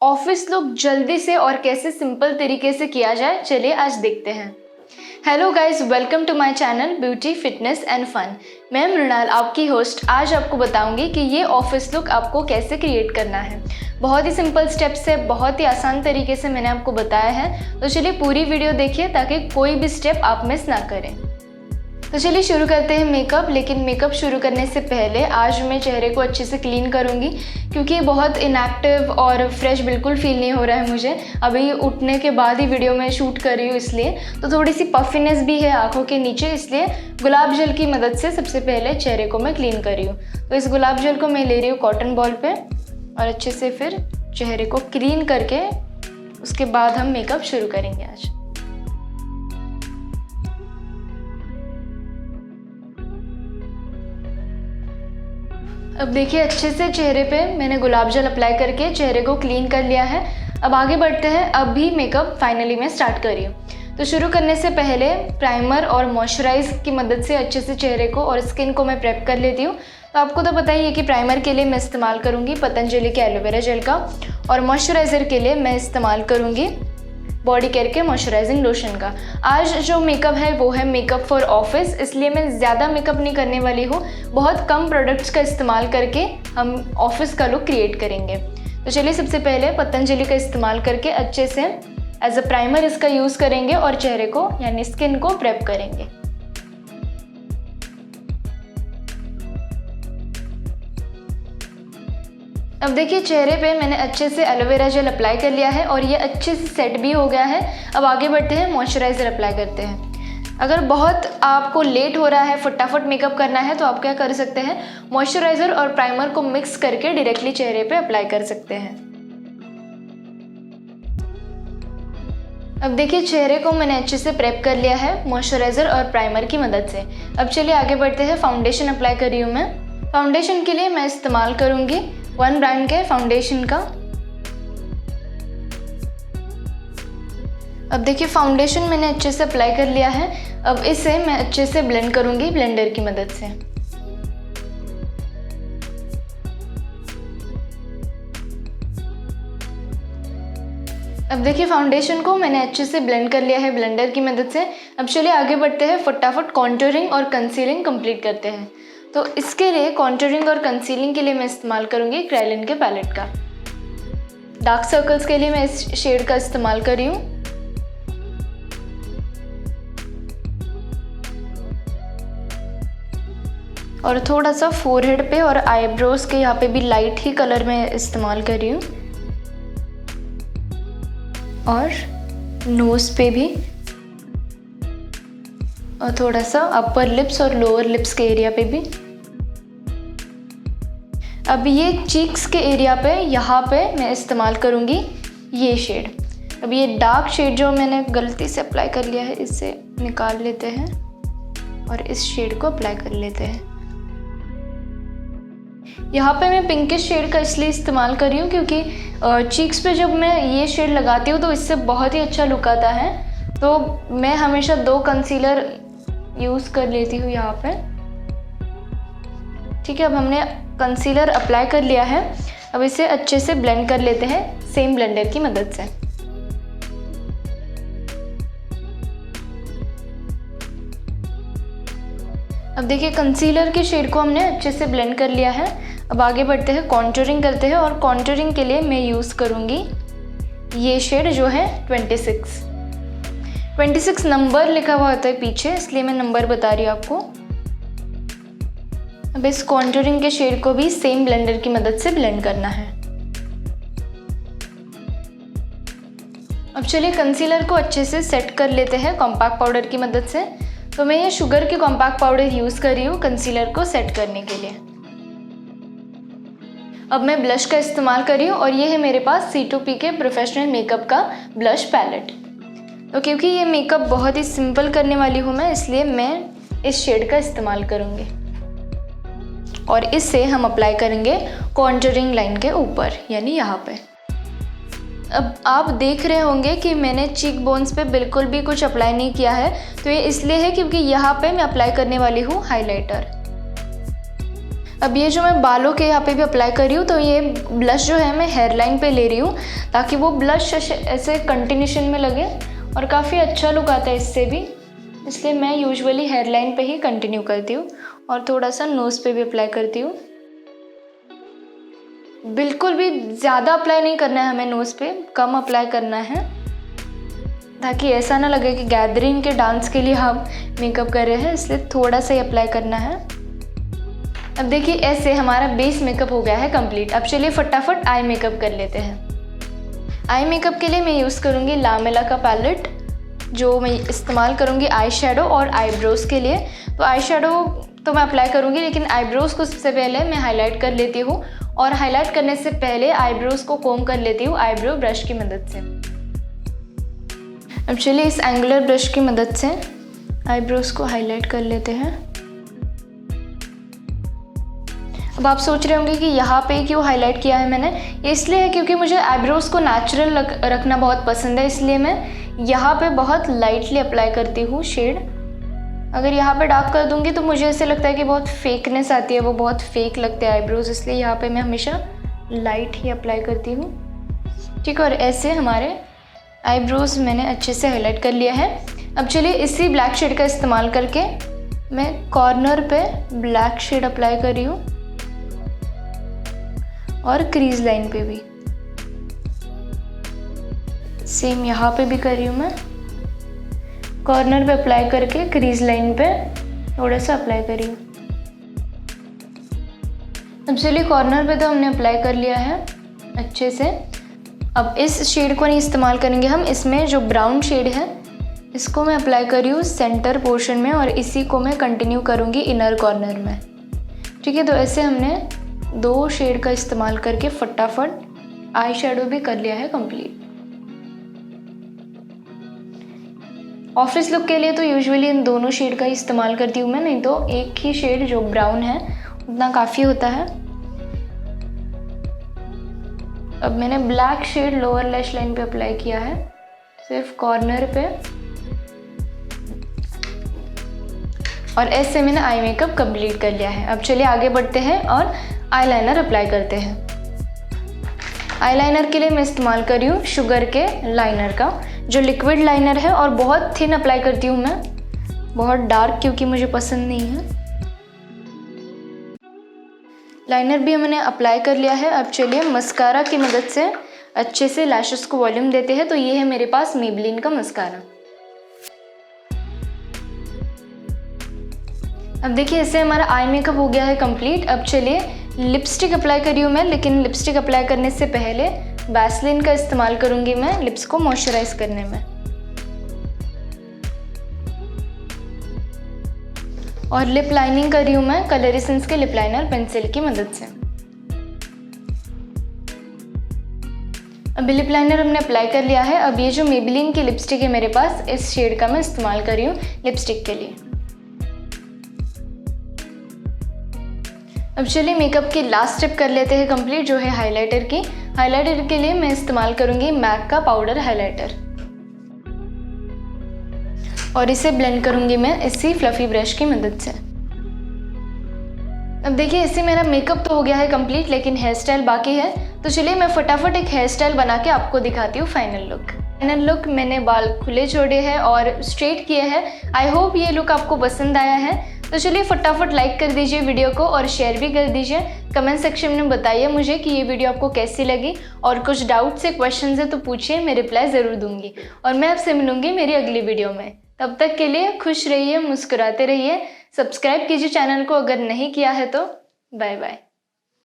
Office look जल्दी से और कैसे सिंपल तरीके से किया जाए, चलिए आज देखते हैं। Hello guys, welcome to my channel beauty fitness and fun. मैं मृणाल, आपकी होस्ट। आज आपको बताऊंगी कि ये ऑफिस लुक आपको कैसे क्रिएट करना है। बहुत ही सिंपल स्टेप्स है, बहुत ही आसान तरीके से मैंने आपको बताया है। तो चलिए पूरी वीडियो देखिए ताकि कोई भी स्टेप आप मिस ना करें। तो चलिए शुरू करते हैं मेकअप। लेकिन मेकअप शुरू करने से पहले आज मैं चेहरे को अच्छे से क्लीन करूँगी, क्योंकि बहुत इनएक्टिव और फ्रेश बिल्कुल फील नहीं हो रहा है मुझे। अभी उठने के बाद ही वीडियो में शूट कर रही हूँ, इसलिए तो थोड़ी सी पफिनेस भी है आँखों के नीचे, इसलिए गुलाब जल की मदद से सबसे पहले चेहरे को मैं क्लीन कर रही हूँ। तो इस गुलाब जल को मैं ले रही हूँ कॉटन बॉल पे और अच्छे से फिर चेहरे को क्लीन करके उसके बाद हम मेकअप शुरू करेंगे आज। अब देखिए अच्छे से चेहरे पे मैंने गुलाब जल अप्लाई करके चेहरे को क्लीन कर लिया है। अब आगे बढ़ते हैं। अब भी मेकअप फाइनली मैं स्टार्ट कर रही हूँ। तो शुरू करने से पहले प्राइमर और मॉइस्चराइज की मदद से अच्छे से चेहरे को और स्किन को मैं प्रेप कर लेती हूँ। तो आपको तो पता ही है कि प्राइमर के लिए मैं इस्तेमाल करूँगी पतंजलि के एलोवेरा जेल का, और मॉइस्चराइज़र के लिए मैं इस्तेमाल करूँगी बॉडी केयर के मॉइस्चराइजिंग लोशन का। आज जो मेकअप है वो है मेकअप फॉर ऑफिस, इसलिए मैं ज़्यादा मेकअप नहीं करने वाली हूँ। बहुत कम प्रोडक्ट्स का इस्तेमाल करके हम ऑफिस का लुक क्रिएट करेंगे। तो चलिए सबसे पहले पतंजलि का इस्तेमाल करके अच्छे से एज अ प्राइमर इसका यूज़ करेंगे और चेहरे को यानी स्किन को प्रेप करेंगे। अब देखिए चेहरे पे मैंने अच्छे से एलोवेरा जेल अप्लाई कर लिया है और ये अच्छे से सेट भी हो गया है। अब आगे बढ़ते हैं, मॉइस्चराइज़र अप्लाई करते हैं। अगर बहुत आपको लेट हो रहा है, फटाफट मेकअप करना है, तो आप क्या कर सकते हैं, मॉइस्चराइज़र और प्राइमर को मिक्स करके डायरेक्टली चेहरे पे अप्लाई कर सकते हैं। अब देखिए चेहरे को मैंने अच्छे से प्रेप कर लिया है मॉइस्चराइज़र और प्राइमर की मदद से। अब चलिए आगे बढ़ते हैं। फाउंडेशन अप्लाई कर रही हूँ मैं। फाउंडेशन के लिए मैं इस्तेमाल करूँगी वन ब्रांड के फाउंडेशन का। अब देखिए फाउंडेशन मैंने अच्छे से अप्लाई कर लिया है। अब इसे मैं अच्छे से ब्लेंड करूँगी ब्लेंडर की मदद से। अब देखिए फाउंडेशन को मैंने अच्छे से ब्लेंड कर लिया है ब्लेंडर की मदद से। अब चलिए आगे बढ़ते हैं, फटाफट कॉन्टूरिंग और कंसीलिंग कंप्लीट करते हैं। तो इसके लिए कॉन्टूरिंग और कंसीलिंग के लिए मैं इस्तेमाल करूँगी क्रायोलिन के पैलेट का। डार्क सर्कल्स के लिए मैं इस शेड का इस्तेमाल कर रही हूँ। और थोड़ा सा फोरहेड पे और आईब्रोज के यहाँ पे भी लाइट ही कलर में इस्तेमाल कर रही हूँ, और नोज पे भी, और थोड़ा सा अपर लिप्स और लोअर लिप्स के एरिया पे भी। अब ये चीक्स के एरिया पे यहाँ पे मैं इस्तेमाल करूँगी ये शेड। अब ये डार्क शेड जो मैंने गलती से अप्लाई कर लिया है, इसे निकाल लेते हैं और इस शेड को अप्लाई कर लेते हैं। यहाँ पे मैं पिंकिश शेड का इसलिए इस्तेमाल कर रही हूँ क्योंकि चीक्स पे जब मैं ये शेड लगाती हूँ तो इससे बहुत ही अच्छा लुक आता है। तो मैं हमेशा 2 कंसीलर यूज़ कर लेती हूँ यहाँ पे। ठीक है, अब हमने कंसीलर अप्लाई कर लिया है। अब इसे अच्छे से ब्लेंड कर लेते हैं सेम ब्लेंडर की मदद से। अब देखिए कंसीलर के शेड को हमने अच्छे से ब्लेंड कर लिया है। अब आगे बढ़ते हैं, कॉन्टूरिंग करते हैं। और कॉन्टूरिंग के लिए मैं यूज़ करूँगी ये शेड जो है 26 नंबर लिखा हुआ होता है पीछे, इसलिए मैं नंबर बता रही हूँ आपको। अब इस कॉन्टूरिंग के शेड को भी सेम ब्लेंडर की मदद से ब्लेंड करना है। अब चलिए कंसीलर को अच्छे से सेट कर लेते हैं कॉम्पैक्ट पाउडर की मदद से। तो मैं ये शुगर की कॉम्पैक्ट पाउडर यूज़ कर रही हूँ कंसीलर को सेट करने के लिए। अब मैं ब्लश का इस्तेमाल कर रही हूँ और ये है मेरे पास C2P के प्रोफेशनल मेकअप का ब्लश पैलेट। तो क्योंकि ये मेकअप बहुत ही सिंपल करने वाली हूँ मैं, इसलिए मैं इस शेड का इस्तेमाल करूँगी और इससे हम अप्लाई करेंगे कॉन्टूरिंग लाइन के ऊपर, यानी यहाँ पे। अब आप देख रहे होंगे कि मैंने चीक बोन्स पे बिल्कुल भी कुछ अप्लाई नहीं किया है। तो ये इसलिए है क्योंकि यहाँ पे मैं अप्लाई करने वाली हूँ हाइलाइटर। अब ये जो मैं बालों के यहाँ पे भी अप्लाई कर रही हूँ, तो ये ब्लश जो है मैं हेयर लाइन पे ले रही हूँ ताकि वो ब्लश ऐसे कंटिन्यूशन में लगे और काफ़ी अच्छा लुक आता है इससे भी, इसलिए मैं यूजुअली हेयर लाइन पे ही कंटिन्यू करती हूँ और थोड़ा सा नोज़ पे भी अप्लाई करती हूँ। बिल्कुल भी ज़्यादा अप्लाई नहीं करना है हमें, नोज़ पे कम अप्लाई करना है ताकि ऐसा ना लगे कि गैदरिंग के डांस के लिए हम मेकअप कर रहे हैं, इसलिए थोड़ा सा ही अप्लाई करना है। अब देखिए ऐसे हमारा बेस मेकअप हो गया है कंप्लीट। अब चलिए फटाफट आई मेकअप कर लेते हैं। आई मेकअप के लिए मैं यूज़ करूँगी लामेला का पैलेट, जो मैं इस्तेमाल करूँगी आई शेडो और आईब्रोज़ के लिए। तो आई शेडो तो मैं अप्लाई करूँगी, लेकिन आईब्रोज़ को सबसे पहले मैं हाईलाइट कर लेती हूँ और हाईलाइट करने से पहले आईब्रोज़ को कोम कर लेती हूँ आईब्रो ब्रश की मदद से। अब चलिए इस एंगुलर ब्रश की मदद से आईब्रोज़ को हाईलाइट कर लेते हैं। अब आप सोच रहे होंगे कि यहाँ पे क्यों हाईलाइट किया है मैंने, ये इसलिए है क्योंकि मुझे आईब्रोज़ को नेचुरल रखना बहुत पसंद है, इसलिए मैं यहाँ पे बहुत लाइटली अप्लाई करती हूँ शेड। अगर यहाँ पे डार्क कर दूँगी तो मुझे ऐसे लगता है कि बहुत फेकनेस आती है, वो बहुत फेक लगते हैं आईब्रोज़, इसलिए यहाँ पे मैं हमेशा लाइट ही अप्लाई करती हूँ। ठीक है, और ऐसे हमारे आईब्रोज़ मैंने अच्छे से हाईलाइट कर लिया है। अब चलिए इसी ब्लैक शेड का इस्तेमाल करके मैं कॉर्नर पे ब्लैक शेड अप्लाई कर रही हूँ और क्रीज लाइन पे भी सेम यहाँ पे भी कर रही हूँ मैं। कॉर्नर पे अप्लाई करके क्रीज लाइन पे थोड़ा सा अप्लाई कर रही हूँ। अब चलिए कॉर्नर पे तो हमने अप्लाई कर लिया है अच्छे से। अब इस शेड को नहीं इस्तेमाल करेंगे हम, इसमें जो ब्राउन शेड है इसको मैं अप्लाई कर रही हूँ सेंटर पोर्शन में और इसी को मैं कंटिन्यू करूँगी इनर कॉर्नर में। ठीक है, तो ऐसे हमने 2 शेड का इस्तेमाल करके फटाफट आई शेडो भी कर लिया है कंप्लीट। ऑफिस लुक के लिए तो यूजुअली इन दोनों शेड का ही इस्तेमाल करती हूँ मैं, नहीं तो एक ही शेड जो ब्राउन है उतना काफ़ी होता है। अब मैंने black shade lower lash line पे अप्लाई किया है, सिर्फ कॉर्नर पे, और ऐसे मैंने आई मेकअप कंप्लीट कर लिया है। अब चलिए आगे बढ़ते हैं और आईलाइनर अप्लाई करते हैं। आईलाइनर के लिए मैं इस्तेमाल कर रही हूँ शुगर के लाइनर का, जो लिक्विड लाइनर है, और बहुत थिन अप्लाई करती हूँ मैं, बहुत डार्क क्योंकि मुझे पसंद नहीं है। लाइनर भी हमने अप्लाई कर लिया है। अब चलिए मस्कारा की मदद से अच्छे से लैशेस को वॉल्यूम देते हैं। तो ये है मेरे पास मेबेलिन का मस्कारा। अब देखिए इससे हमारा आई मेकअप हो गया है कंप्लीट। अब चलिए लिपस्टिक अप्लाई कर रही हूँ मैं, लेकिन लिपस्टिक अप्लाई करने से पहले वैसलीन का इस्तेमाल करूँगी मैं लिप्स को मॉइस्चराइज करने में। और लिप लाइनिंग कर रही हूँ मैं कलर एसेंस के लिप लाइनर पेंसिल की मदद से। अब लिप लाइनर हमने अप्लाई कर लिया है। अब ये जो मेबेलिन की लिपस्टिक है मेरे पास, इस शेड का मैं इस्तेमाल कर रही हूँ लिपस्टिक के लिए। अब चलिए मेकअप की लास्ट स्टेप कर लेते हैं कंप्लीट, जो है हाइलाइटर की। हाइलाइटर के लिए मैं इस्तेमाल करूँगी मैक का पाउडर हाइलाइटर, और इसे ब्लेंड करूँगी मैं इसी फ्लफी ब्रश की मदद से। अब देखिए इससे मेरा मेकअप तो हो गया है कंप्लीट, लेकिन हेयर स्टाइल बाकी है। तो चलिए मैं फटाफट एक हेयर स्टाइल बना के आपको दिखाती हूँ फाइनल लुक। फाइनल लुक, मैंने बाल खुले छोड़े हैं और स्ट्रेट किए हैं। आई होप ये लुक आपको पसंद आया है। तो चलिए फटाफट लाइक कर दीजिए वीडियो को और शेयर भी कर दीजिए। कमेंट सेक्शन में बताइए मुझे कि ये वीडियो आपको कैसी लगी, और कुछ डाउट्स या क्वेश्चंस है तो पूछिए, मैं रिप्लाई ज़रूर दूंगी। और मैं आपसे मिलूंगी मेरी अगली वीडियो में। तब तक के लिए खुश रहिए, मुस्कुराते रहिए। सब्सक्राइब कीजिए चैनल को अगर नहीं किया है तो। Bye bye.